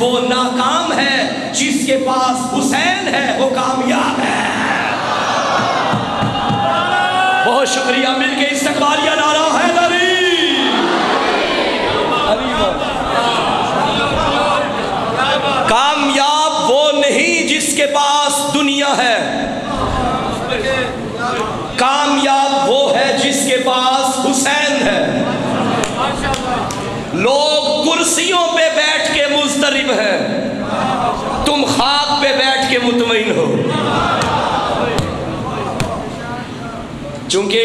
وہ ناکام ہے، جس کے پاس حسین ہے وہ کامیاب ہے۔ بہت شکریہ، مل کے استقبالیہ نعرہ حیدری۔ کامیاب وہ نہیں جس کے پاس دنیا ہے، کامیاب وہ ہے جس کے پاس حسین ہے۔ لوگ کرسیوں پہ بیٹھ کے مضطرب ہیں، تم خاک پہ بیٹھ کے مطمئن ہو۔ چونکہ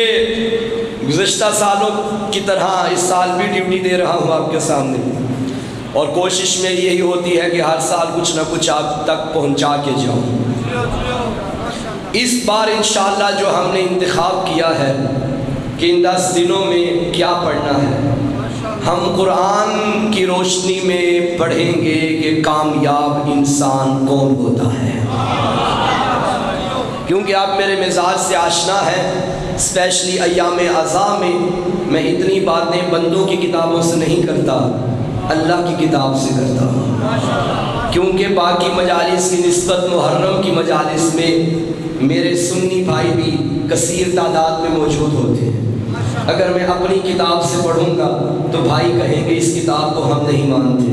گزشتہ سالوں کی طرح اس سال بھی ڈیوٹی دے رہا ہوں آپ کے سامنے، اور کوشش میں یہی ہوتی ہے کہ ہر سال کچھ نہ کچھ آپ تک پہنچا کے جاؤں۔ اس بار انشاءاللہ جو ہم نے انتخاب کیا ہے کہ ان 10 دنوں میں کیا پڑھنا ہے، ہم قرآن کی روشنی میں پڑھیں گے کہ کامیاب انسان کون ہوتا ہے۔ کیونکہ آپ میرے مزاج سے آشنا ہیں، اسپیشلی ایام عزا میں اتنی باتیں بندوں کی کتابوں سے نہیں کرتا، اللہ کی کتاب سے کرتا ہوں۔ کیونکہ باقی مجالس کی نسبت محرم کی مجالس میں میرے سنی بھائی بھی کثیر تعداد میں موجود ہوتے ہیں۔ اگر میں اپنی کتاب سے پڑھوں گا تو بھائی کہیں گے اس کتاب کو ہم نہیں مانتے،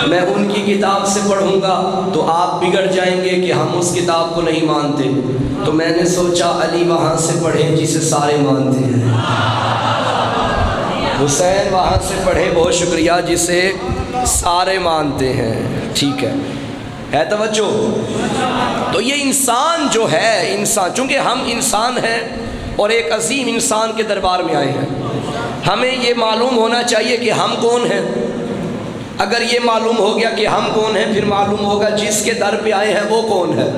میں ان کی کتاب سے پڑھوں گا تو آپ بگڑ جائیں گے کہ ہم اس کتاب کو نہیں مانتے۔ تو میں نے سوچا علی وہاں سے پڑھیں جسے سارے مانتے ہیں، حسین وہاں سے پڑھے، بہت شکریہ، جسے سارے مانتے ہیں۔ ٹھیک ہے توجہ؟ تو یہ انسان جو ہے، انسان چونکہ ہم انسان ہیں اور ایک عظیم انسان کے دربار میں آئے ہیں، ہمیں یہ معلوم ہونا چاہیے کہ ہم کون ہیں۔ اگر یہ معلوم ہو گیا کہ ہم کون ہیں، پھر معلوم ہوگا جس کے در پہ آئے ہیں وہ کون ہے۔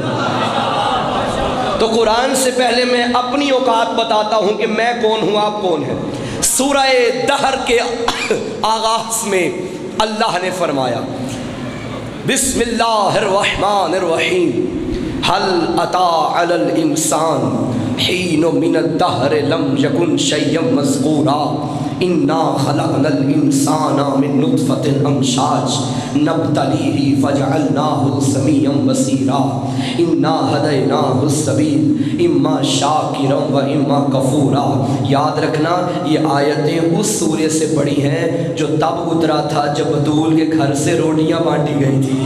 تو قرآن سے پہلے میں اپنی اوقات بتاتا ہوں کہ میں کون ہوں، آپ کون ہیں۔ سورہ دہر کے آغاز میں اللہ نے فرمایا بسم اللہ الرحمن الرحیم، هل اتى على الانسان حین من الدہر لم یکن شیئا مذکورا، انا خلقنا الانسان من نطفۃ امشاج نبتلیہ فجعلناہ سمیعا بصیرا، انا ہدیناہ السبیل اما شاکرا و اما کفورا۔ یاد رکھنا یہ آیتیں اس سورے سے پڑھی ہیں جو تب اترا تھا جب بطول کے گھر سے روٹیاں بانٹی گئی تھی۔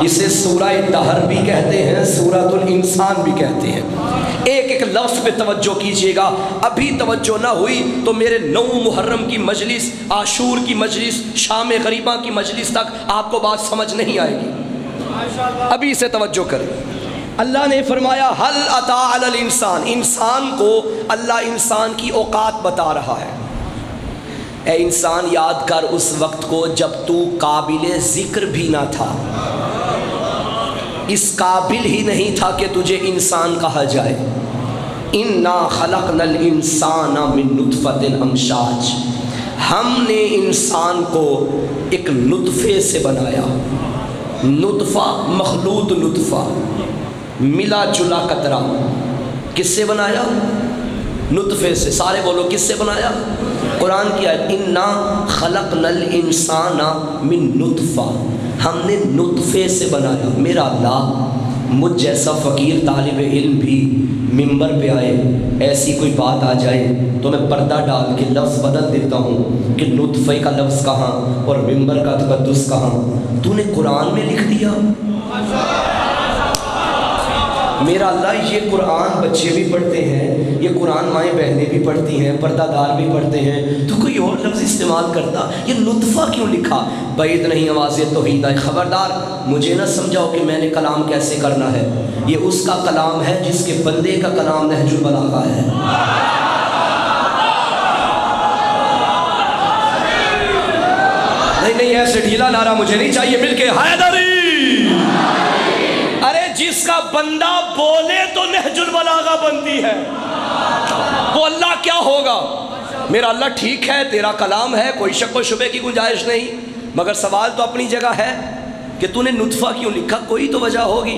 اسے سورہ دہر بھی کہتے ہیں، سورۃ الانسان بھی کہتے ہیں۔ ایک ایک لفظ پہ توجہ کیجئے گا، ابھی توجہ نہ ہوئی تو میرے 9 محرم کی مجلس، عاشور کی مجلس، شام غریبہ کی مجلس تک آپ کو بات سمجھ نہیں آئے گی۔ ابھی سے توجہ کریں۔ اللہ نے فرمایا حل اتی علی الانسان، انسان کو اللہ انسان کی اوقات بتا رہا ہے۔ اے انسان یاد کر اس وقت کو جب تو قابل ذکر بھی نہ تھا، اس قابل ہی نہیں تھا کہ تجھے انسان کہا جائے۔ انا خلقنا الانسان من نطفۃ امشاج، ہم نے انسان کو ایک نطفے سے بنایا۔ نطفہ مخلوط نطفہ، ملا جلا قطرہ، کس سے بنایا؟ نطفے سے۔ سارے بولو کس سے بنایا؟ قرآن کی آیت انا خلقنا الانسان من نطفہ، ہم نے نطفے سے بنایا۔ میرا اللہ مجھ جیسا فقیر طالب علم بھی ممبر پہ آئے، ایسی کوئی بات آ جائے تو میں پردہ ڈال کے لفظ بدل دیتا ہوں کہ نطفے کا لفظ کہاں اور ممبر کا تقدس کہاں۔ تو نے قرآن میں لکھ دیا۔ میرا اللہ یہ قرآن بچے بھی پڑھتے ہیں، یہ قرآن مائیں بہنیں بھی پڑھتی ہیں، پردہ دار بھی پڑھتے ہیں، تو کوئی اور لفظ استعمال کرتا، یہ نطفہ کیوں لکھا؟ بعید نہیں آواز توحید ہے۔ خبردار مجھے نہ سمجھاؤ کہ میں نے کلام کیسے کرنا ہے، یہ اس کا کلام ہے جس کے بندے کا کلام نہج البلاغہ ہے۔ نہیں ایسے ڈھیلا نعرہ مجھے نہیں چاہیے، مل کے حیدری۔ ارے جس کا بندہ بولے تو نہج البلاغہ بنتی ہے، وہ اللہ کیا ہوگا؟ میرا اللہ ٹھیک ہے، تیرا کلام ہے، کوئی شک و شبے کی گنجائش نہیں، مگر سوال تو اپنی جگہ ہے کہ تو نے نطفہ کیوں لکھا؟ کوئی تو وجہ ہوگی۔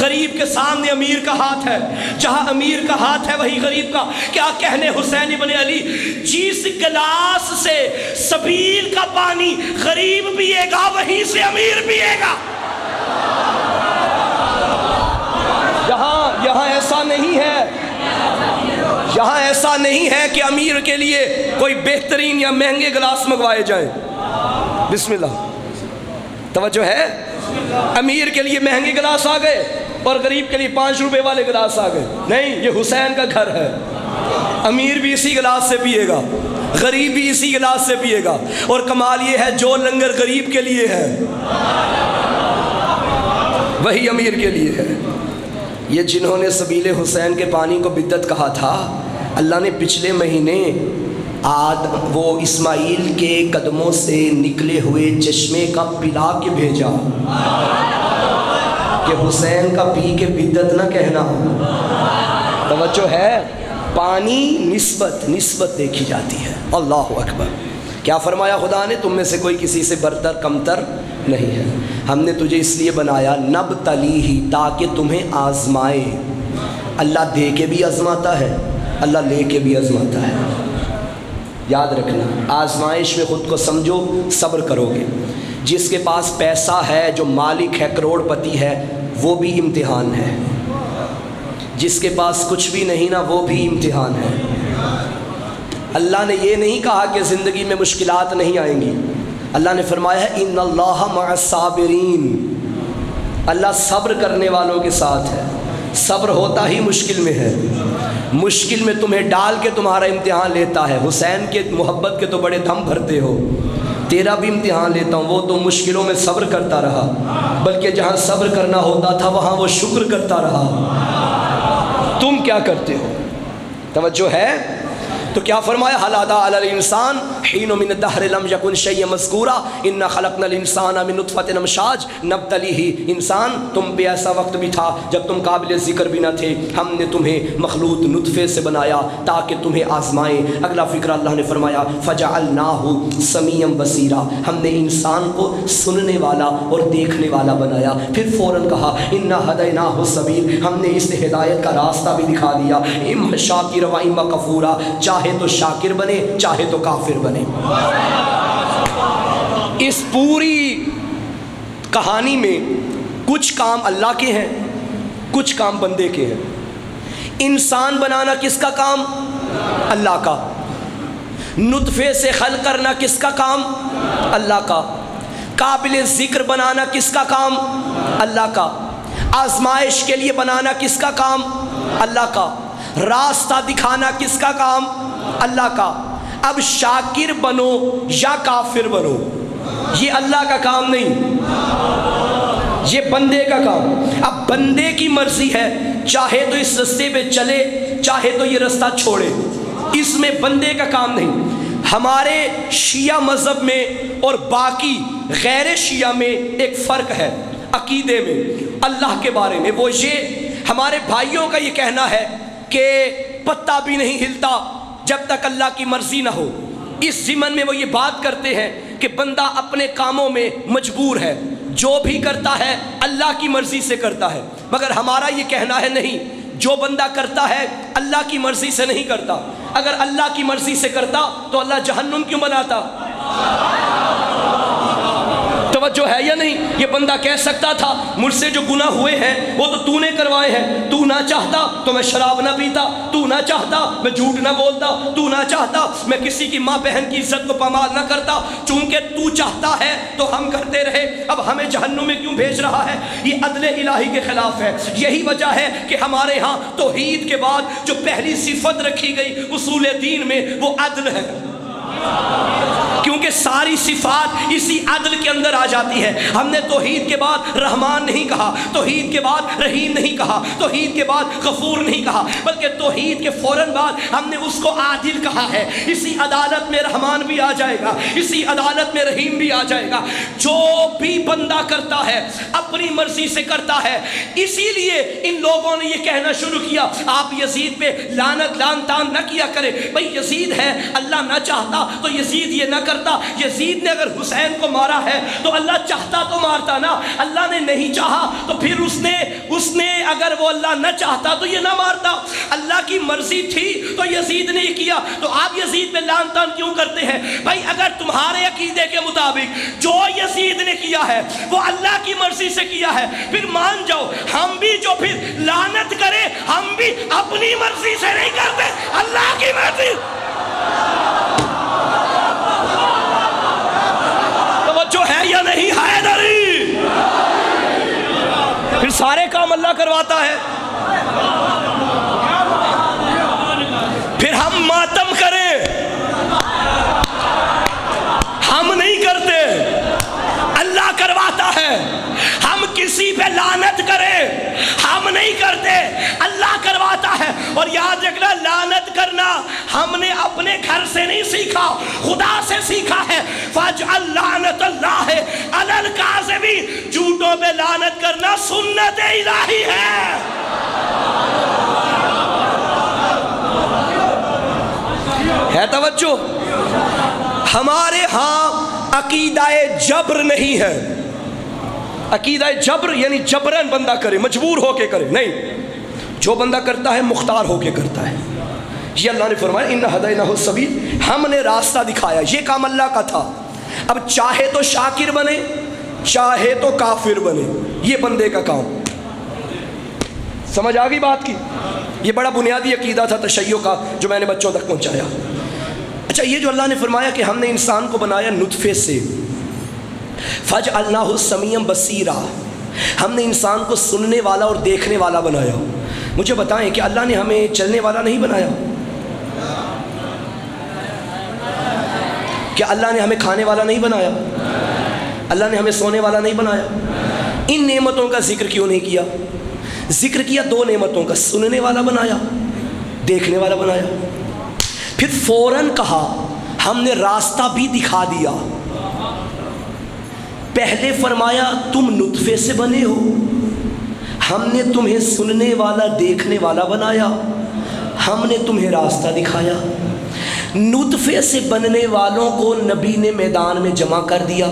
غریب کے سامنے امیر کا ہاتھ ہے، جہاں امیر کا ہاتھ ہے وہی غریب کا۔ کیا کہنے حسین ابن علی، جس گلاس سے سبیل کا پانی غریب پیے گا وہیں سے امیر پیے گا۔ یہاں ایسا نہیں ہے، یہاں ایسا نہیں ہے کہ امیر کے لیے کوئی بہترین یا مہنگے گلاس منگوائے جائیں۔ بسم اللہ، توجہ ہے؟ امیر کے لیے مہنگے گلاس آ گئے اور غریب کے لیے 5 روپے والے گلاس آ گئے، نہیں، یہ حسین کا گھر ہے۔ امیر بھی اسی گلاس سے پیے گا، غریب بھی اسی گلاس سے پیے گا، اور کمال یہ ہے جو لنگر غریب کے لیے ہے وہی امیر کے لیے ہے۔ یہ جنہوں نے سبیل حسین کے پانی کو بدعت کہا تھا، اللہ نے پچھلے مہینے وہ اسماعیل کے قدموں سے نکلے ہوئے چشمے کا پلا کے بھیجا کہ حسین کا پی کے بدعت نہ کہنا۔ توجہ ہے؟ پانی نسبت دیکھی جاتی ہے۔ اللہ اکبر۔ کیا فرمایا خدا نے؟ تم میں سے کوئی کسی سے برتر کمتر نہیں ہے، ہم نے تجھے اس لیے بنایا نبتلیہ، تاکہ تمہیں آزمائے۔ اللہ دے کے بھی آزماتا ہے، اللہ لے کے بھی آزماتا ہے۔ یاد رکھنا، آزمائش میں خود کو سمجھو، صبر کرو گے۔ جس کے پاس پیسہ ہے، جو مالک ہے، کروڑ پتی ہے، وہ بھی امتحان ہے۔ جس کے پاس کچھ بھی نہیں نا، وہ بھی امتحان ہے۔ اللہ نے یہ نہیں کہا کہ زندگی میں مشکلات نہیں آئیں گی، اللہ نے فرمایا ہے ان اللہ مع الصابرین، اللہ صبر کرنے والوں کے ساتھ ہے۔ صبر ہوتا ہی مشکل میں ہے، مشکل میں تمہیں ڈال کے تمہارا امتحان لیتا ہے۔ حسین کے محبت کے تو بڑے دم بھرتے ہو، تیرا بھی امتحان لیتا ہوں۔ وہ تو مشکلوں میں صبر کرتا رہا، بلکہ جہاں صبر کرنا ہوتا تھا وہاں وہ شکر کرتا رہا۔ تم کیا کرتے ہو؟ توجہ ہے؟ تو کیا فرمایا؟ حل اتا علی الانسان حین من الدہر لم یکن شیئا مذکورا انا خلقنا الانسان من نطفۃ امشاج نبتلیہ۔ انسان، تم پہ ایسا وقت بھی تھا جب تم قابل ذکر بھی نہ تھے، ہم نے تمہیں مخلوط نطفے سے بنایا تاکہ تمہیں آزمائیں۔ اگلا فکرہ اللہ نے فرمایا فجعلناہ سمیعا بصیرا، ہم نے انسان کو سننے والا اور دیکھنے والا بنایا۔ پھر فوراً کہا انا ہدیناہ السبیل، ہم نے اس ہدایت کا راستہ بھی دکھا دیا، اما شاکرا و اما کفورا، چاہے تو شاکر بنے چاہے تو کافر بنے۔ اس پوری کہانی میں کچھ کام اللہ کے ہیں، کچھ کام بندے کے ہیں۔ انسان بنانا کس کا کام؟ اللہ کا۔ نطفے سے خلق کرنا کس کا کام؟ اللہ کا۔ قابل ذکر بنانا کس کا کام؟ اللہ کا۔ آزمائش کے لیے بنانا کس کا کام؟ اللہ کا۔ راستہ دکھانا کس کا کام؟ اللہ کا۔ اب شاکر بنو یا کافر بنو، یہ اللہ کا کام نہیں، یہ بندے کا کام۔ اب بندے کی مرضی ہے، چاہے تو اس رستے پہ چلے چاہے تو یہ رستہ چھوڑے، اس میں بندے کا کام نہیں۔ ہمارے شیعہ مذہب میں اور باقی غیر شیعہ میں ایک فرق ہے عقیدے میں، اللہ کے بارے میں۔ وہ یہ، ہمارے بھائیوں کا یہ کہنا ہے کہ پتہ بھی نہیں ہلتا جب تک اللہ کی مرضی نہ ہو۔ اس ضمن میں وہ یہ بات کرتے ہیں کہ بندہ اپنے کاموں میں مجبور ہے، جو بھی کرتا ہے اللہ کی مرضی سے کرتا ہے۔ مگر ہمارا یہ کہنا ہے نہیں، جو بندہ کرتا ہے اللہ کی مرضی سے نہیں کرتا۔ اگر اللہ کی مرضی سے کرتا تو اللہ جہنم کیوں بناتا؟ توجہ ہے یا نہیں؟ یہ بندہ کہہ سکتا تھا مجھ سے جو گناہ ہوئے ہیں وہ تو نے کروائے ہیں، تو نہ چاہتا تو میں شراب نہ پیتا، تو نہ چاہتا میں جھوٹ نہ بولتا، تو نہ چاہتا میں کسی کی ماں بہن کی عزت کو پامال نہ کرتا، چونکہ تو چاہتا ہے تو ہم کرتے رہے، اب ہمیں جہنم میں کیوں بھیج رہا ہے؟ یہ عدل الہی کے خلاف ہے۔ یہی وجہ ہے کہ ہمارے ہاں توحید کے بعد جو پہلی صفت رکھی گئی اصول دین میں وہ عدل ہے، کیونکہ ساری صفات اسی عدل کے اندر آ جاتی ہے۔ ہم نے توحید کے بعد رحمان نہیں کہا، توحید کے بعد رحیم نہیں کہا، توحید کے بعد غفور نہیں کہا، بلکہ توحید کے فوراً بعد ہم نے اس کو عادل کہا ہے۔ اسی عدالت میں رحمان بھی آ جائے گا، اسی عدالت میں رحیم بھی آ جائے گا۔ جو بھی بندہ کرتا ہے اپنی مرضی سے کرتا ہے۔ اسی لیے ان لوگوں نے یہ کہنا شروع کیا آپ یزید پہ لعنت لعن تان نہ کیا کرے، بھئی یزید ہے، اللہ نہ چاہتا تو یزید یہ نہ کرتا. یزید نے اگر حسین کو مارا ہے تو اللہ چاہتا تو مارتا نا, اللہ نے نہیں چاہا تو پھر اس نے اگر وہ اللہ نہ چاہتا تو یہ نہ مارتا. اللہ کی مرضی تھی تو یزید نے یہ کیا. تو آپ یزید پہ لعن طعن کیوں کرتے ہیں بھائی؟ اگر تمہارے عقیدے کے مطابق جو یزید نے کیا ہے وہ اللہ کی مرضی سے کیا ہے, پھر مان جاؤ ہم بھی جو پھر لعنت کرے ہم بھی اپنی مرضی سے نہیں کرتے, اللہ کی مرضی. توجہ ہے یا نہیں حیدری؟ پھر سارے کام اللہ کرواتا ہے. پھر ہم ماتم کریں ہم نہیں کرتے, اللہ کرواتا ہے. ہم کسی پہ لعنت کریں ہم نہیں کرتے, اللہ کرواتا ہے. اور یاد رکھنا لعنت کرنا ہم نے اپنے گھر سے نہیں سیکھا, خدا سے سیکھا ہے. فَاجْعَلْ لَعْنَةَ اللَّهِ عَلَى الْكَاذِبِينَ, جھوٹوں پہ لعنت کرنا سنت الہی ہے. ہے توجہ؟ ہمارے ہاں عقیدہ جبر نہیں ہے. عقیدہ جبر یعنی جبرن بندہ کرے, مجبور ہو کے کرے نہیں. جو بندہ کرتا ہے مختار ہو کے کرتا ہے. یہ اللہ نے فرمایا اِنَّا هَدَيْنَاهُ السَّبِيلَ, ہم نے راستہ دکھایا. یہ کام اللہ کا تھا. اب چاہے تو شاکر بنے چاہے تو کافر بنے, یہ بندے کا کام. سمجھ آگئی بات کی؟ یہ بڑا بنیادی عقیدہ تھا تشیع کا جو میں نے بچوں تک پہنچایا. اچھا, یہ جو اللہ نے فرمایا کہ ہم نے انسان کو بنایا نطفے سے, فَجْعَلْنَاهُ سَمِيعًا بَصِيرًا, ہم نے انسان کو سننے والا اور دیکھنے والا بنایا. مجھے بتائیں کہ اللہ نے ہمیں چلنے والا نہیں بنایا؟ کیا اللہ نے ہمیں کھانے والا نہیں بنایا؟ اللہ نے ہمیں سونے والا نہیں بنایا؟ ان نعمتوں کا ذکر کیوں نہیں کیا؟ ذکر کیا دو نعمتوں کا, سننے والا بنایا دیکھنے والا بنایا. پھر فوراً کہا ہم نے راستہ بھی دکھا دیا. پہلے فرمایا تم نطفے سے بنے ہو, ہم نے تمہیں سننے والا دیکھنے والا بنایا, ہم نے تمہیں راستہ دکھایا. نطفے سے بننے والوں کو نبی نے میدان میں جمع کر دیا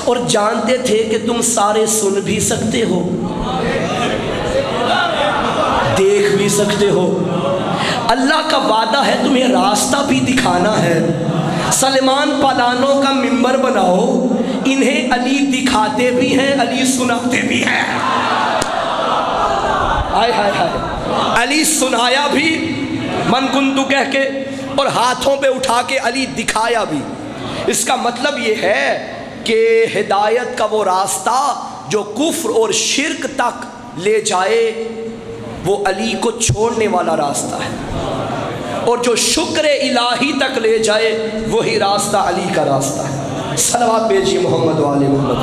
اور جانتے تھے کہ تم سارے سن بھی سکتے ہو دیکھ بھی سکتے ہو. اللہ کا وعدہ ہے تمہیں راستہ بھی دکھانا ہے. سلمان پالانوں کا ممبر بناؤ, انہیں علی دکھاتے بھی ہیں علی سناتے بھی ہیں. ہائے ہائے ہائے, علی سنایا بھی من کنتو کہہ کے اور ہاتھوں پہ اٹھا کے علی دکھایا بھی. اس کا مطلب یہ ہے کہ ہدایت کا وہ راستہ جو کفر اور شرک تک لے جائے وہ علی کو چھوڑنے والا راستہ ہے, اور جو شکر الہی تک لے جائے وہی راستہ علی کا راستہ ہے. صلوات بھیجیے محمد و آل محمد.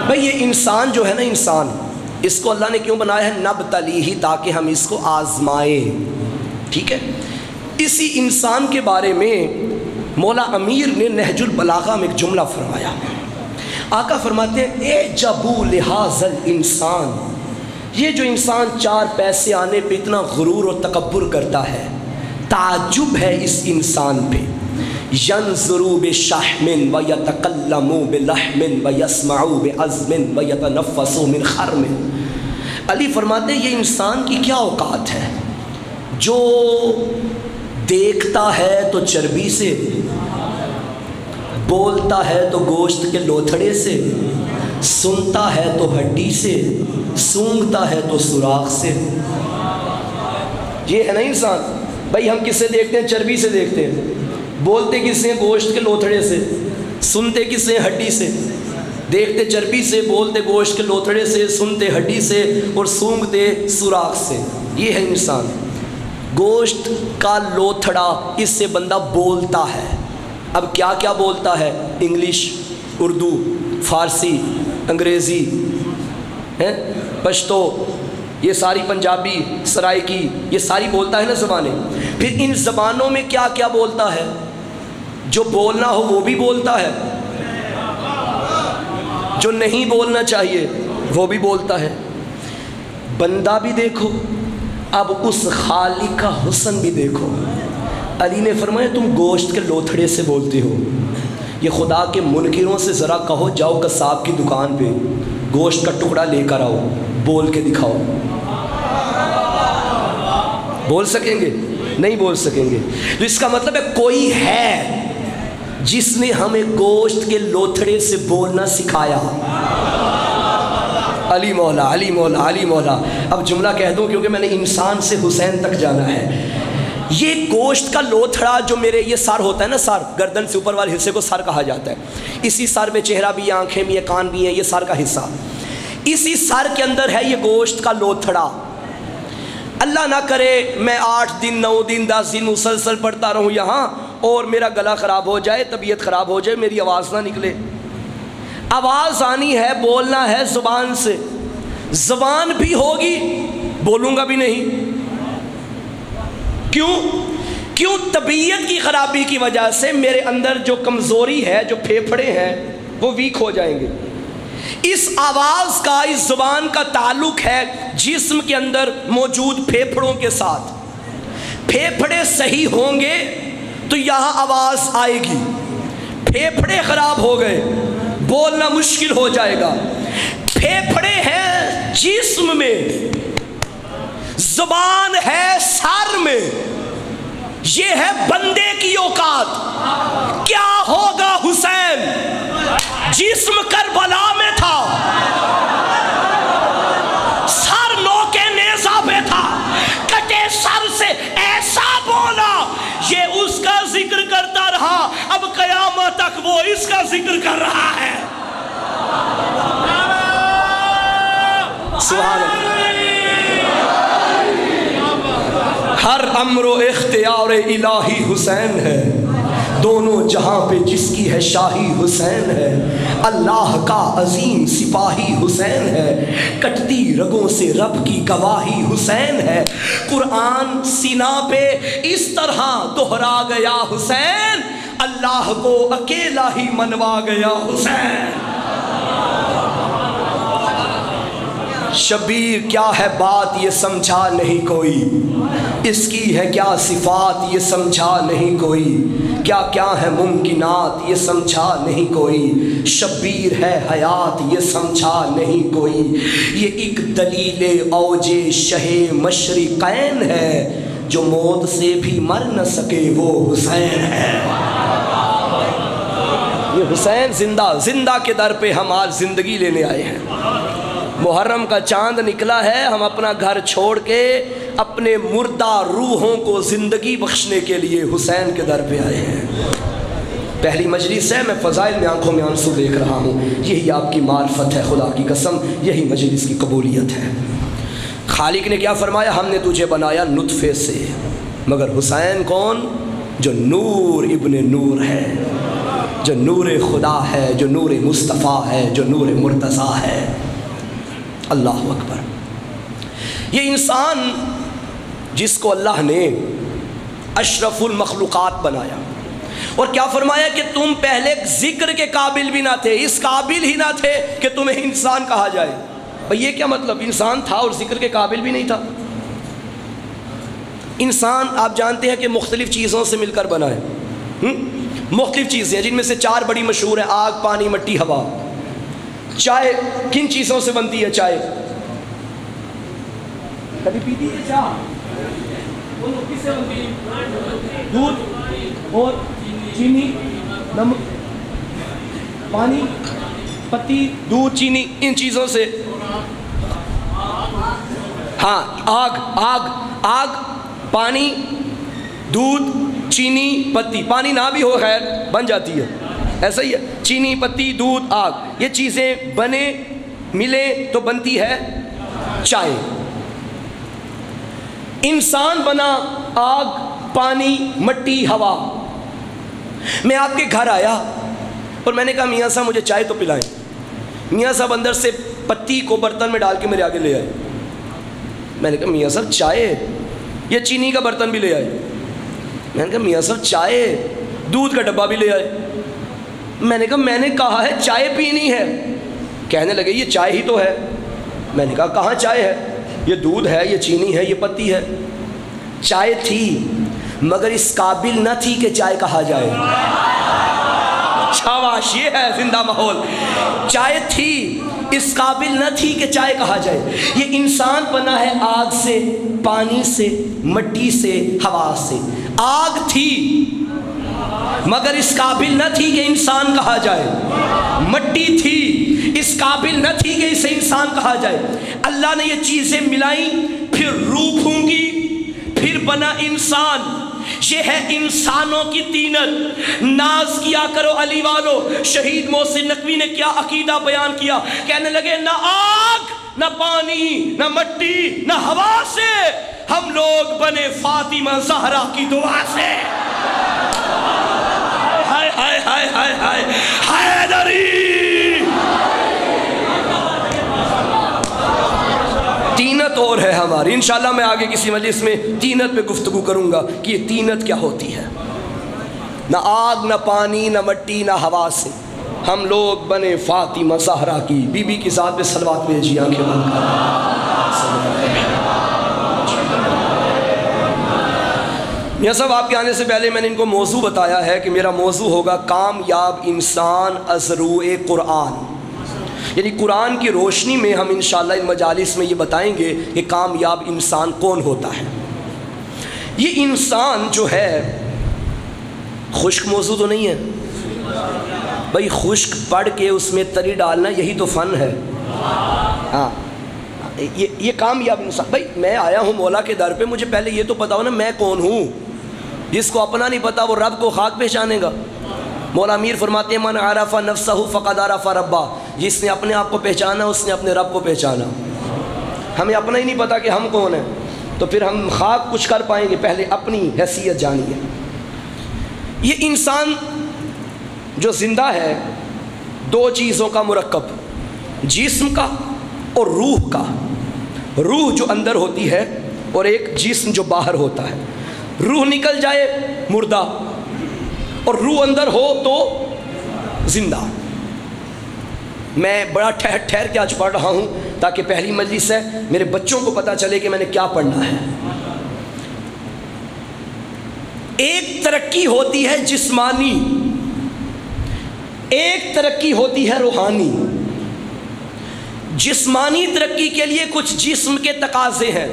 بھئی یہ انسان جو ہے نا, انسان اس کو اللہ نے کیوں بنایا ہے؟ نبتلیہ, تاکہ ہم اس کو آزمائیں. ٹھیک ہے, اسی انسان کے بارے میں مولا امیر نے نہج البلاغہ میں ایک جملہ فرمایا. آقا فرماتے ہیں اعجبوا لہذا الانسان, یہ جو انسان چار پیسے آنے پہ اتنا غرور و تکبر کرتا ہے, تعجب ہے اس انسان پہ. ینظروا بشحم ویتکلموا بلحم ویسمعوا بعظم ویتنفسوا من خرم. علی فرماتے ہیں یہ انسان کی کیا اوقات ہے جو دیکھتا ہے تو چربی سے, بولتا ہے تو گوشت کے لوتھڑے سے, سنتا ہے تو ہڈی سے, سونگتا ہے تو سوراخ سے. یہ ہے نا انسان. بھائی ہم کس سے دیکھتے ہیں؟ چربی سے دیکھتے ہیں. بولتے کس سے؟ گوشت کے لوتھڑے سے. سنتے کس سے؟ ہڈی سے. دیکھتے چربی سے, بولتے گوشت کے لوتھڑے سے, سنتے ہڈی سے اور سونگتے سوراخ سے. یہ ہے انسان. گوشت کا لوتھڑا, اس سے بندہ بولتا ہے. اب کیا کیا بولتا ہے؟ انگلش, اردو, فارسی, انگریزی, پشتو, یہ ساری پنجابی, سرائکی, یہ ساری بولتا ہے نا زبانیں. پھر ان زبانوں میں کیا کیا بولتا ہے؟ جو بولنا ہو وہ بھی بولتا ہے, جو نہیں بولنا چاہیے وہ بھی بولتا ہے. بندہ بھی دیکھو، اب اس خالق کا حسن بھی دیکھو۔ علی نے فرمایا تم گوشت کے لوتھڑے سے بولتے ہو، یہ خدا کے منکروں سے ذرا کہو جاؤ قصاب کی دکان پہ گوشت کا ٹکڑا لے کر آؤ، بول کے دکھاؤ۔ بول سکیں گے؟ نہیں بول سکیں گے۔ تو اس کا مطلب ہے کوئی ہے جس نے ہمیں گوشت کے لوتھڑے سے بولنا سکھایا۔ علی مولا، علی مولا، علی مولا۔ اب جملہ کہہ دوں کیونکہ میں نے انسان سے حسین تک جانا ہے۔ یہ گوشت کا لوتھڑا جو میرے یہ سر ہوتا ہے نا، سر، گردن سے اوپر والے حصے کو سر کہا جاتا ہے۔ اسی سر میں چہرہ بھی ہے، آنکھیں بھی ہیں، کان بھی ہیں، یہ سر کا حصہ۔ اسی سر کے اندر ہے یہ گوشت کا لوتھڑا۔ اللہ نہ کرے میں 8 دن 9 دن 10 دن مسلسل پڑھتا رہوں یہاں اور میرا گلا خراب ہو جائے، طبیعت خراب ہو جائے، میری آواز نہ نکلے۔ آواز آنی ہے، بولنا ہے زبان سے، زبان بھی ہوگی، بولوں گا بھی نہیں۔ کیوں؟ طبیعت کی خرابی کی وجہ سے میرے اندر جو کمزوری ہے، جو پھیپھڑے ہیں وہ ویک ہو جائیں گے۔ اس آواز کا، اس زبان کا تعلق ہے جسم کے اندر موجود پھیپھڑوں کے ساتھ۔ پھیپھڑے صحیح ہوں گے تو یہاں آواز آئے گی، پھیپھڑے خراب ہو گئے بولنا مشکل ہو جائے گا۔ پھیپھڑے ہیں جسم میں، زبان ہے سر میں، یہ ہے بندے کی اوقات۔ کیا ہوگا حسین؟ جسم کربلا میں تھا، سر نوکے نیزہ پہ تھا، کٹے سر سے ایسا بولا، یہ اس کا ذکر کرتا رہا، اب قیامت تک وہ اس کا ذکر کر رہا ہے۔ سبحان اللہ۔ ہر امر و اختیار الہی حسین ہے، دونوں جہاں پہ جس کی ہے شاہی حسین ہے، اللہ کا عظیم سپاہی حسین ہے، کٹتی رگوں سے رب کی گواہی حسین ہے۔ قرآن سینہ پہ اس طرح دہرا گیا حسین، اللہ کو اکیلا ہی منوا گیا حسین۔ شبیر کیا ہے بات یہ سمجھا نہیں کوئی، اس کی ہے کیا صفات یہ سمجھا نہیں کوئی، کیا کیا ہے ممکنات یہ سمجھا نہیں کوئی، شبیر ہے حیات یہ سمجھا نہیں کوئی، یہ ایک دلیل اوج شہ مشرقین ہے، جو موت سے بھی مر نہ سکے وہ حسین ہے۔ یہ حسین زندہ کے در پہ ہم آج زندگی لینے آئے ہیں۔ محرم کا چاند نکلا ہے، ہم اپنا گھر چھوڑ کے اپنے مردہ روحوں کو زندگی بخشنے کے لیے حسین کے در پہ آئے ہیں۔ پہلی مجلس ہے، میں فضائل میں آنکھوں میں آنسو دیکھ رہا ہوں، یہی آپ کی معرفت ہے، خدا کی قسم یہی مجلس کی قبولیت ہے۔ خالق نے کیا فرمایا؟ ہم نے تجھے بنایا نطفے سے، مگر حسین کون؟ جو نور ابن نور ہے، جو نور خدا ہے، جو نور مصطفیٰ ہے، جو نور مرتضیٰ ہے۔ اللہ اکبر۔ یہ انسان جس کو اللہ نے اشرف المخلوقات بنایا، اور کیا فرمایا کہ تم پہلے ذکر کے قابل بھی نہ تھے، اس قابل ہی نہ تھے کہ تمہیں انسان کہا جائے۔ بھئی یہ کیا مطلب؟ انسان تھا اور ذکر کے قابل بھی نہیں تھا۔ انسان آپ جانتے ہیں کہ مختلف چیزوں سے مل کر بنا ہے، مختلف چیزیں جن میں سے 4 بڑی مشہور ہیں: آگ، پانی، مٹی، ہوا۔ چائے کن چیزوں سے بنتی ہے؟ چائے کبھی پیتی ہے؟ چائے کس سے بنتی ہے؟ دودھ اور چینی، نمک، پانی، پتی، دودھ، چینی، ان چیزوں سے۔ ہاں، آگ، پانی، دودھ، چینی، پتی۔ پانی نہ بھی ہو خیر بن جاتی ہے، ایسا ہی ہے۔ چینی، پتی، دودھ، آگ، یہ چیزیں بنے ملے تو بنتی ہے چائے۔ انسان بنا آگ، پانی، مٹی، ہوا۔ میں آپ کے گھر آیا اور میں نے کہا میاں صاحب مجھے چائے تو پلائیں۔ میاں صاحب اندر سے پتی کو برتن میں ڈال کے میرے آگے لے آئے۔ میں نے کہا میاں صاحب چائے، یہ چینی کا برتن بھی لے آئے۔ میں نے کہا میاں صاحب چائے، دودھ کا ڈبہ بھی لے آئے۔ میں نے کہا میں نے کہا ہے چائے پینی ہے۔ کہنے لگے یہ چائے ہی تو ہے۔ میں نے کہا کہاں چائے ہے؟ یہ دودھ ہے، یہ چینی ہے، یہ پتی ہے۔ چائے تھی مگر اس قابل نہ تھی کہ چائے کہا جائے۔ شاباش، یہ ہے زندہ ماحول۔ چائے تھی، اس قابل نہ تھی کہ چائے کہا جائے۔ یہ انسان بنا ہے آگ سے، پانی سے، مٹی سے، ہوا سے۔ آگ تھی مگر اس قابل نہ تھی کہ انسان کہا جائے۔ مٹی تھی، اس قابل نہ تھی کہ اسے انسان کہا جائے۔ اللہ نے یہ چیزیں ملائیں، پھر روح پھونکی، پھر بنا انسان۔ یہ ہے انسانوں کی طینت۔ ناز کیا کرو علی والو۔ شہید محسن نقوی نے کیا عقیدہ بیان کیا، کہنے لگے نہ آگ، نہ پانی، نہ مٹی، نہ ہوا سے، ہم لوگ بنے فاطمہ زہرا کی دعا سے۔ ہائے ہائے ہائے ہائے ہائے حیدری۔ تینت اور ہے ہماری، انشاءاللہ میں آگے کسی مجلس میں تینت پہ گفتگو کروں گا کہ یہ تینت کیا ہوتی ہے۔ نہ آگ، نہ پانی، نہ مٹی، نہ ہوا سے، ہم لوگ بنے فاطمہ زہرا کی۔ بی بی کی ذات پہ صلوات بھیجیے، آنکھیں بند کر۔ میاں صاحب آپ کے آنے سے پہلے میں نے ان کو موضوع بتایا ہے کہ میرا موضوع ہوگا کامیاب انسان از روئے قرآن، یعنی قرآن کی روشنی میں ہم انشاءاللہ ان مجالس میں یہ بتائیں گے کہ کامیاب انسان کون ہوتا ہے۔ یہ انسان جو ہے، خشک موضوع تو نہیں ہے بھائی، خشک پڑھ کے اس میں تری ڈالنا یہی تو فن ہے۔ ہاں، یہ کامیاب انسان۔ بھائی میں آیا ہوں مولا کے در پہ، مجھے پہلے یہ تو پتا ہو نا میں کون ہوں۔ جس کو اپنا نہیں پتا وہ رب کو خاک پہچانے گا۔ مولا امیر فرماتے ہیں من عرف نفسہ فقد عرف ربہ، جس نے اپنے آپ کو پہچانا اس نے اپنے رب کو پہچانا۔ ہمیں اپنا ہی نہیں پتا کہ ہم کون ہیں تو پھر ہم خاک کچھ کر پائیں گے؟ پہلے اپنی حیثیت جانیے۔ یہ انسان جو زندہ ہے دو چیزوں کا مرکب، جسم کا اور روح کا۔ روح جو اندر ہوتی ہے اور ایک جسم جو باہر ہوتا ہے۔ روح نکل جائے مردہ اور روح اندر ہو تو زندہ۔ میں بڑا ٹھہر کے آج پڑھ رہا ہوں تاکہ پہلی مجلس ہے، میرے بچوں کو پتہ چلے کہ میں نے کیا پڑھنا ہے۔ ایک ترقی ہوتی ہے جسمانی، ایک ترقی ہوتی ہے روحانی۔ جسمانی ترقی کے لیے کچھ جسم کے تقاضے ہیں،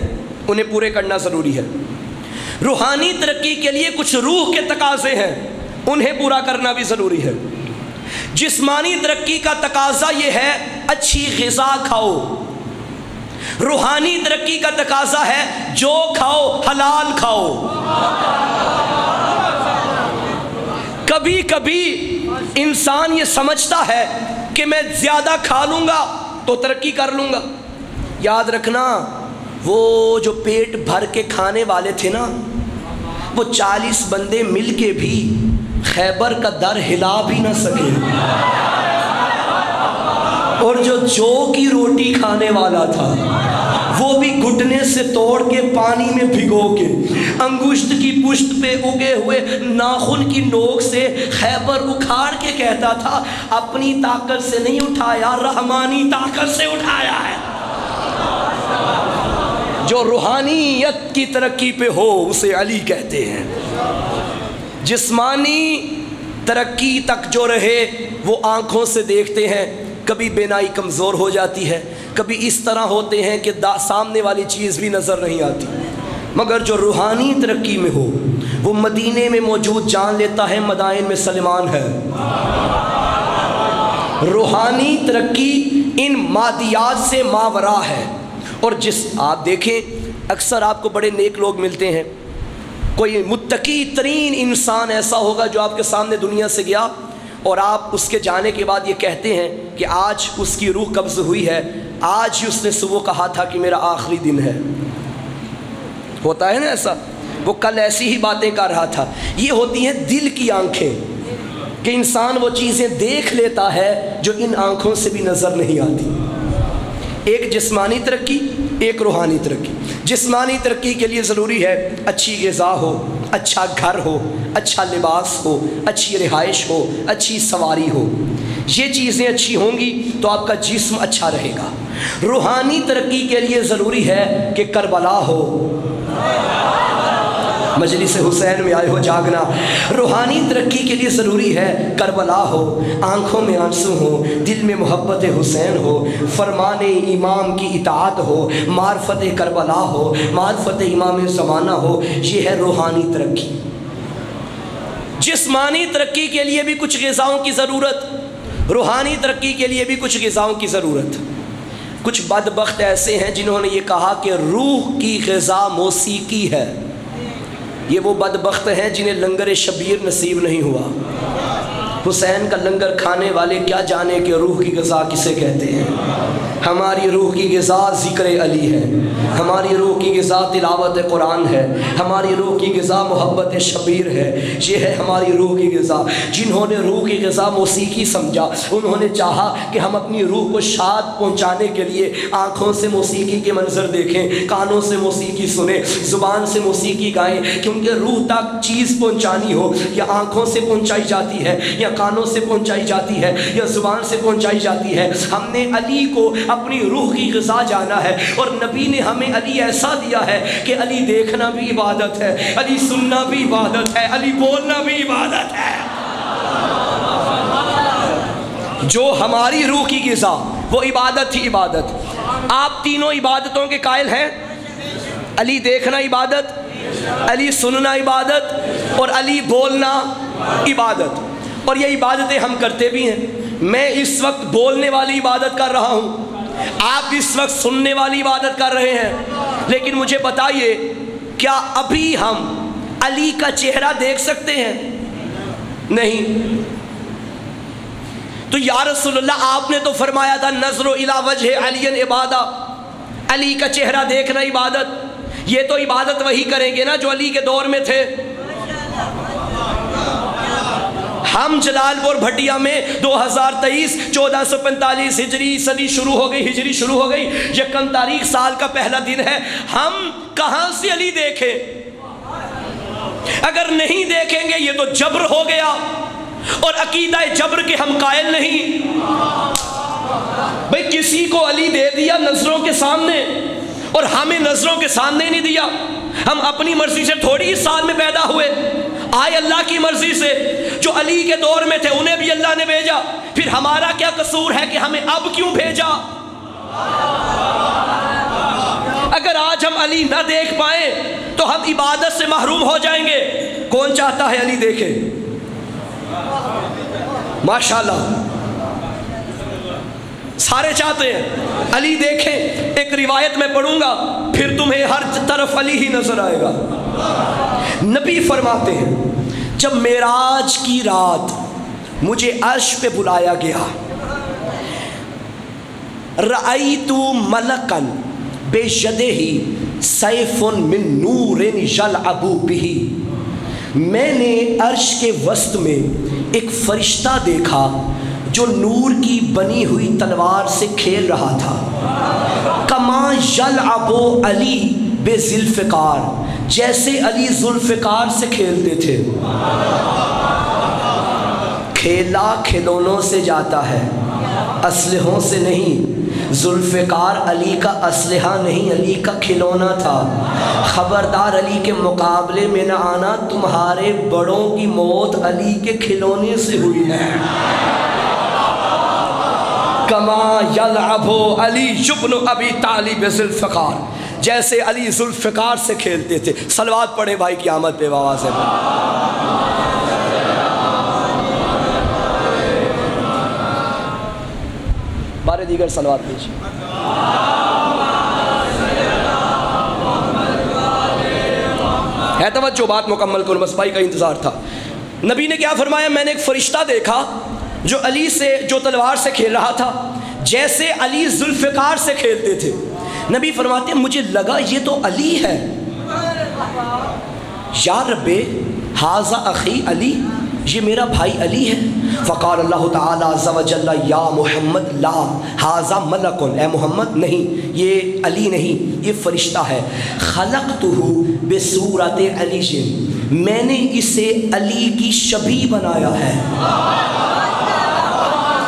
انہیں پورے کرنا ضروری ہے۔ روحانی ترقی کے لیے کچھ روح کے تقاضے ہیں، انہیں پورا کرنا بھی ضروری ہے۔ جسمانی ترقی کا تقاضا یہ ہے اچھی غذا کھاؤ، روحانی ترقی کا تقاضا ہے جو کھاؤ حلال کھاؤ۔ کبھی کبھی انسان یہ سمجھتا ہے کہ میں زیادہ کھا لوں گا تو ترقی کر لوں گا۔ یاد رکھنا وہ جو پیٹ بھر کے کھانے والے تھے نا، وہ 40 بندے مل کے بھی خیبر کا در ہلا بھی نہ سکے، اور جو کی روٹی کھانے والا تھا وہ بھی گھٹنے سے توڑ کے پانی میں بھگو کے انگشت کی پشت پہ اگے ہوئے ناخن کی نوک سے خیبر اکھاڑ کے کہتا تھا اپنی طاقت سے نہیں اٹھایا، رحمانی طاقت سے اٹھایا ہے۔ جو روحانیت کی ترقی پہ ہو اسے علی کہتے ہیں۔ جسمانی ترقی تک جو رہے وہ آنکھوں سے دیکھتے ہیں، کبھی بینائی کمزور ہو جاتی ہے، کبھی اس طرح ہوتے ہیں کہ سامنے والی چیز بھی نظر نہیں آتی۔ مگر جو روحانی ترقی میں ہو وہ مدینے میں موجود جان لیتا ہے مدائن میں سلیمان ہے۔ روحانی ترقی ان مادیات سے ماورا ہے۔ اور جس آپ دیکھیں اکثر آپ کو بڑے نیک لوگ ملتے ہیں، کوئی متقی ترین انسان ایسا ہوگا جو آپ کے سامنے دنیا سے گیا اور آپ اس کے جانے کے بعد یہ کہتے ہیں کہ آج اس کی روح قبض ہوئی ہے، آج ہی اس نے صبح کہا تھا کہ میرا آخری دن ہے۔ ہوتا ہے نا ایسا، وہ کل ایسی ہی باتیں کر رہا تھا۔ یہ ہوتی ہیں دل کی آنکھیں کہ انسان وہ چیزیں دیکھ لیتا ہے جو ان آنکھوں سے بھی نظر نہیں آتی۔ ایک جسمانی ترقی، ایک روحانی ترقی۔ جسمانی ترقی کے لیے ضروری ہے اچھی غذا ہو، اچھا گھر ہو، اچھا لباس ہو، اچھی رہائش ہو، اچھی سواری ہو، یہ چیزیں اچھی ہوں گی تو آپ کا جسم اچھا رہے گا۔ روحانی ترقی کے لیے ضروری ہے کہ کربلا ہو، مجلس حسین میں آئے ہو جاگنا۔ روحانی ترقی کے لیے ضروری ہے کربلا ہو، آنکھوں میں آنسو ہو، دل میں محبت حسین ہو، فرمان امام کی اطاعت ہو، معرفت کربلا ہو، معرفت امام زمانہ ہو، یہ ہے روحانی ترقی۔ جسمانی ترقی کے لیے بھی کچھ غذاؤں کی ضرورت، روحانی ترقی کے لیے بھی کچھ غذاؤں کی ضرورت۔ کچھ بدبخت ایسے ہیں جنہوں نے یہ کہا کہ روح کی غذا موسیقی ہے۔ یہ وہ بدبخت ہیں جنہیں لنگر شبیر نصیب نہیں ہوا۔ حسین کا لنگر کھانے والے کیا جانے کہ روح کی غذا کسے کہتے ہیں۔ ہماری روح کی غذا ذکر علی ہے، ہماری روح کی غذا تلاوت قرآن ہے، ہماری روح کی غذا محبت شبیر ہے، یہ ہے ہماری روح کی غذا۔ جنہوں نے روح کی غذا موسیقی سمجھا، انہوں نے چاہا کہ ہم اپنی روح کو شاد پہنچانے کے لیے آنکھوں سے موسیقی کے منظر دیکھیں، کانوں سے موسیقی سنیں، زبان سے موسیقی گائیں، کیونکہ روح تک چیز پہنچانی ہو یا آنکھوں سے پہنچائی جاتی ہے یا کانوں سے پہنچائی جاتی ہے یا زبان سے پہنچائی جاتی ہے۔ ہم نے علی کو اپنی روح کی غذا جانا ہے، اور نبی نے ہمیں علی ایسا دیا ہے کہ علی دیکھنا بھی عبادت ہے، علی سننا بھی عبادت ہے، علی بولنا بھی عبادت ہے۔ جو ہماری روح کی غذا وہ عبادت ہی عبادت۔ آپ تینوں عبادتوں کے قائل ہیں؟ علی دیکھنا عبادت، علی سننا عبادت، اور علی بولنا عبادت۔ اور یہ عبادتیں ہم کرتے بھی ہیں۔ میں اس وقت بولنے والی عبادت کر رہا ہوں، آپ اس وقت سننے والی عبادت کر رہے ہیں، لیکن مجھے بتائیے کیا ابھی ہم علی کا چہرہ دیکھ سکتے ہیں؟ نہیں۔ تو یا رسول اللہ آپ نے تو فرمایا تھا نظر الی وجہ علی عبادہ، علی کا چہرہ دیکھنا عبادت۔ یہ تو عبادت وہی کریں گے نا جو علی کے دور میں تھے۔ ہم جلال پور بھٹیا میں 2023 1445 ہجری صدی شروع ہو گئی، ہجری شروع ہو گئی، یکم تاریخ سال کا پہلا دن ہے۔ ہم کہاں سے علی دیکھیں؟ اگر نہیں دیکھیں گے یہ تو جبر ہو گیا، اور عقیدہ جبر کے ہم قائل نہیں۔ بھئی کسی کو علی دے دیا نظروں کے سامنے، اور ہمیں نظروں کے سامنے نہیں دیا۔ ہم اپنی مرضی سے تھوڑی اس سال میں پیدا ہوئے، آئے اللہ کی مرضی سے۔ جو علی کے دور میں تھے انہیں بھی اللہ نے بھیجا، پھر ہمارا کیا قصور ہے کہ ہمیں اب کیوں بھیجا؟ اگر آج ہم علی نہ دیکھ پائیں تو ہم عبادت سے محروم ہو جائیں گے۔ کون چاہتا ہے علی دیکھے؟ ماشاءاللہ سارے چاہتے ہیں علی دیکھیں۔ ایک روایت میں پڑھوں گا، پھر تمہیں ہر طرف علی ہی نظر آئے گا۔ نبی فرماتے ہیں جب معراج کی رات مجھے عرش پہ بلایا گیا، رأیت ملکا بیدہ سیف من نور یلعب بہ، میں نے عرش کے وسط میں ایک فرشتہ دیکھا جو نور کی بنی ہوئی تلوار سے کھیل رہا تھا۔ کما یلعب علی بذوالفقار، جیسے علی ذوالفقار سے کھیلتے تھے۔ کھیلا کھلونوں سے جاتا ہے، اسلحوں سے نہیں۔ ذوالفقار علی کا اسلحہ نہیں، علی کا کھلونا تھا۔ خبردار علی کے مقابلے میں نہ آنا، تمہارے بڑوں کی موت علی کے کھلونے سے ہوئی ہے۔ کما یلعب علی ابن ابی طالب بذوالفقار، جیسے علی ذوالفقار سے کھیلتے تھے۔ صلوات پڑھیں بھائی کی آمد پہ آواز ہے۔ بارے دیگر صلوات پیچھے۔ ہے توجہ، بات مکمل کرو، بس بھائی کا انتظار تھا۔ نبی نے کیا فرمایا؟ میں نے ایک فرشتہ دیکھا جو علی سے، جو تلوار سے کھیل رہا تھا جیسے علی ذوالفقار سے کھیلتے تھے۔ نبی فرماتے ہیں مجھے لگا یہ تو علی ہے۔ یا رب ھذا اخی علی، یہ میرا بھائی علی ہے۔ فقال اللہ تعالی عز و جل یا محمد لا ھذا ملک، اے محمد نہیں، یہ علی نہیں، یہ فرشتہ ہے۔ خلقتہ بصورت علی، میں نے اسے علی کی شبیہ بنایا ہے۔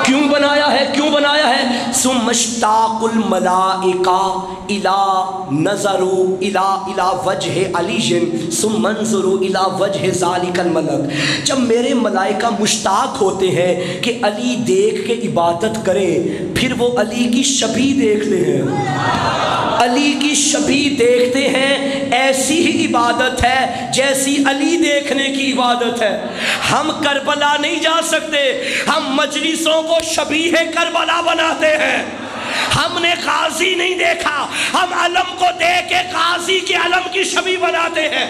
کیوں بنایا ہے؟ کیوں بنایا ہے؟ ثم اشتاق الملائکہ الی نظروا الی وجہ علی ثم انظروا الی وجہ ذالک الملک۔ جب میرے ملائکہ مشتاق ہوتے ہیں کہ علی دیکھ کے عبادت کریں، پھر وہ علی کی شبیہ دیکھتے ہیں، علی کی شبیہ دیکھتے ہیں، ایسی ہی عبادت ہے جیسی علی دیکھنے کی عبادت ہے۔ ہم کربلا نہیں جا سکتے، ہم مجلسوں کو شبیہ کربلا بناتے ہیں۔ ہم نے قاضی نہیں دیکھا، ہم علم کو دیکھ کے قاضی کے علم کی شبیہ بناتے ہیں۔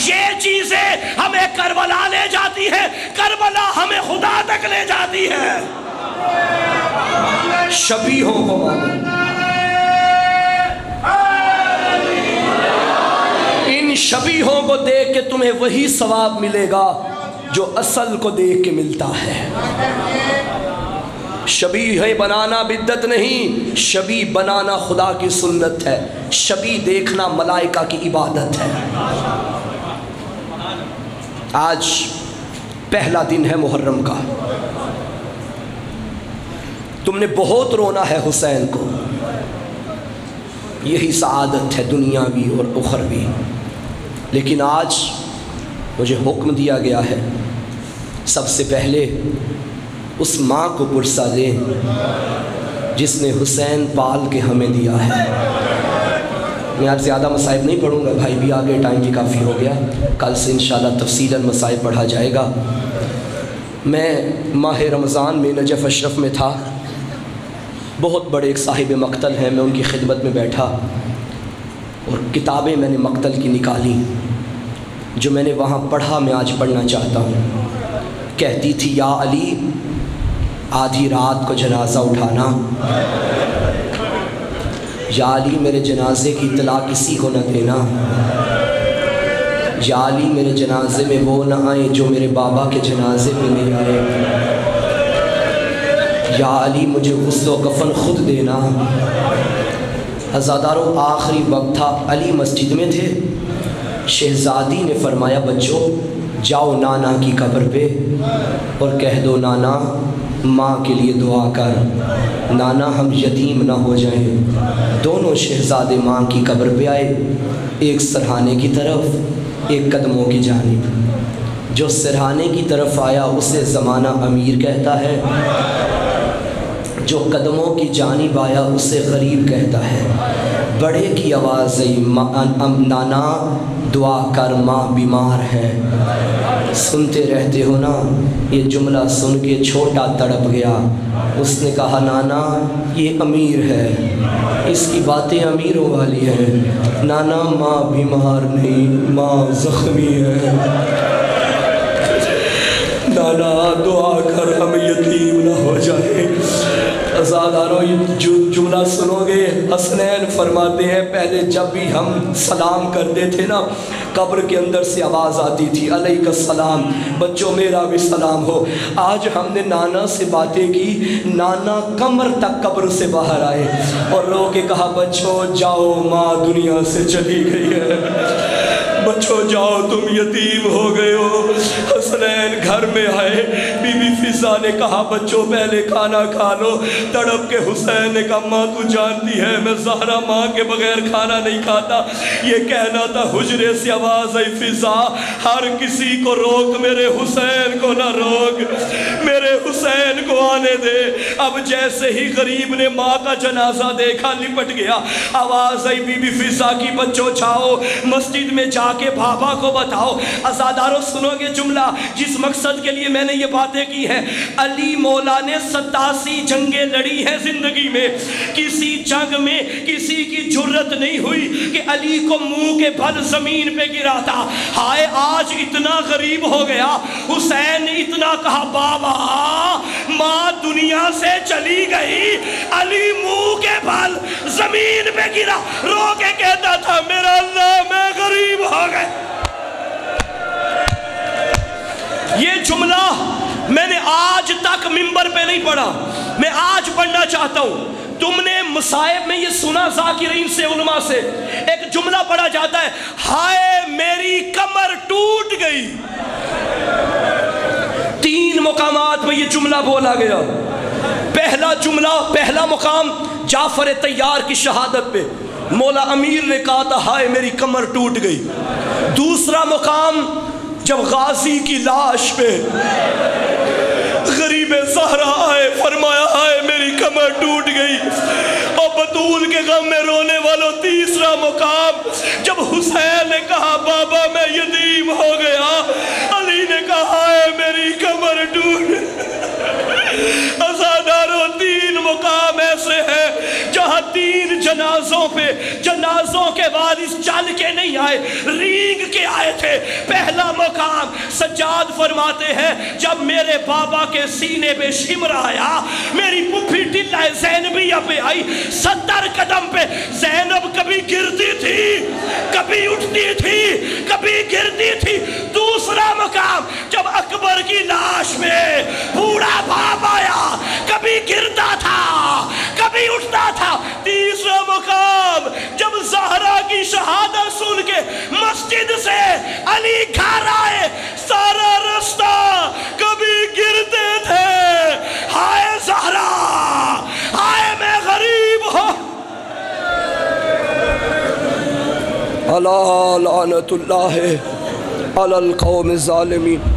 یہ چیزیں ہمیں کربلا لے جاتی ہیں، کربلا ہمیں خدا تک لے جاتی ہے۔ شبیہوں کو مانو، ان شبیہوں کو دیکھ کے تمہیں وہی ثواب ملے گا جو اصل کو دیکھ کے ملتا ہے۔ شبیہ بنانا بدعت نہیں، شبیہ بنانا خدا کی سنت ہے، شبیہ دیکھنا ملائکہ کی عبادت ہے۔ آج پہلا دن ہے محرم کا، تم نے بہت رونا ہے حسین کو، یہی سعادت ہے دنیاوی اور اخروی، لیکن آج مجھے حکم دیا گیا ہے سب سے پہلے اس ماں کو پرسہ دیں جس نے حسین پال کے ہمیں دیا ہے۔ میں آج زیادہ مصائب نہیں پڑھوں گا، بھائی بھی آگے، ٹائم بھی کافی ہو گیا، کل سے انشاءاللہ تفصیلاً مصائب پڑھا جائے گا۔ میں ماہ رمضان میں نجف اشرف میں تھا، بہت بڑے ایک صاحب مقتل ہیں، میں ان کی خدمت میں بیٹھا اور کتابیں میں نے مقتل کی نکالی، جو میں نے وہاں پڑھا میں آج پڑھنا چاہتا ہوں۔ کہتی تھی یا علی آدھی رات کو جنازہ اٹھانا، یا علی میرے جنازے کی اطلاع کسی کو نہ دینا، یا علی میرے جنازے میں وہ نہ آئیں جو میرے بابا کے جنازے میں نہیں آئے، یا علی مجھے غسل و کفن خود دینا۔ عزاداروں آخری وقت تھا، علی مسجد میں تھے، شہزادی نے فرمایا بچوں جاؤ نانا کی قبر پہ اور کہہ دو نانا ماں کے لیے دعا کر، نانا ہم یتیم نہ ہو جائیں۔ دونوں شہزادے ماں کی قبر پہ آئے، ایک سرہانے کی طرف ایک قدموں کی جانب۔ جو سرہانے کی طرف آیا اسے زمانہ امیر کہتا ہے، جو قدموں کی جانب آیا اسے غریب کہتا ہے۔ بڑے کی آواز آئی نانا دعا کر ماں بیمار ہے۔ سنتے رہتے ہو نا، یہ جملہ سن کے چھوٹا تڑپ گیا، اس نے کہا نانا یہ امیر ہے، اس کی باتیں امیروں والی ہیں، نانا ماں بیمار نہیں ماں زخمی ہے، نانا دعا کر ہم یتیم نہ ہو جائیں۔ عزاداروں یہ جملہ سنو گے، حسنین فرماتے ہیں پہلے جب بھی ہم سلام کرتے تھے نا، قبر کے اندر سے آواز آتی تھی علیک السلام، بچوں میرا بھی سلام ہو۔ آج ہم نے نانا سے باتیں کی، نانا کمر تک قبر سے باہر آئے اور رو کے کہا بچوں جاؤ ماں دنیا سے چلی گئی ہے، بچوں جاؤ تم یتیم ہو گئے ہو۔ حسنین گھر میں آئے، بی بی فضا نے کہا بچوں پہلے کھانا کھا لو۔ تڑپ کے حسین نے کہا ماں تو جانتی ہے میں زہرا ماں کے بغیر کھانا نہیں کھاتا۔ یہ کہنا تھا، حجرے سے آواز آئی فضا ہر کسی کو روک میرے حسین کو نہ روک، میرے حسین کو آنے دے۔ اب جیسے ہی غریب نے ماں کا جنازہ دیکھا لپٹ گیا، آواز آئی بی بی فضا کی بچوں جاؤ مسجد میں جا کے بابا کو بتاؤ۔ عزاداروں سنو گے جملہ جس مقصد کے لیے میں نے یہ باتیں کی ہیں، علی مولا نے 87 جنگیں لڑی ہیں زندگی میں، کسی جنگ میں کسی کی جرت نہیں ہوئی کہ علی کو منہ کے بھل زمین پہ گراتا۔ ہائے آج اتنا غریب ہو گیا، حسین نے اتنا کہا بابا ماں دنیا سے چلی گئی، علی منہ کے بھل زمین پہ گرا، رو کے کہتا تھا میرا اللہ میں غریب ہو گئے۔ یہ جملہ میں نے آج تک منبر پہ نہیں پڑھا، میں آج پڑھنا چاہتا چاہتا ہوں، تم نے مصائب میں یہ سنا ذاکرین سے، علماء سے ایک جملہ پڑھا جاتا ہے، ہائے میری کمر ٹوٹ گئی۔ 3 مقامات میں یہ جملہ بولا گیا۔ پہلا جملہ، پہلا مقام جعفر طیار کی شہادت پہ مولا امیر نے کہا تھا ہائے میری کمر ٹوٹ گئی۔ دوسرا مقام جب غازی کی لاش پہ غریب زہرا آئے، فرمایا ہائے میری کمر ٹوٹ گئی۔ اور بطول کے غم میں رونے والوں تیسرا مقام جب حسین نے کہا بابا میں یتیم ہو گیا، علی نے کہا ہائے میری کمر ٹوٹ۔ ازاداروں 3 مقام ایسے ہیں جہاں 3 جنازوں پہ، جنازوں کے وارث چل کے نہیں آئے، رینگ کے آئے تھے۔ پہلا مقام سجاد فرماتے ہیں جب میرے بابا کے سینے پہ شمر آیا، میری پھوپھی ٹلہ زینبیہ پہ آئی، 70 قدم پہ زینب کبھی گرتی تھی، کبھی اٹھتی تھی، کبھی گرتی تھی۔ دوسرا مقام جب اکبر کی لاش میں بوڑھا باپ آیا، کبھی گرتا تھا کبھی اٹھتا تھا۔ تیسرا مقام جب زہرا کی شہادت سن کے مسجد سے علی گھر آئے، سارا رستہ کبھی گرتے تھے، ہائے زہرا، ہائے میں غریب ہوں۔ الا لعنت اللہ علی القوم الظالمین۔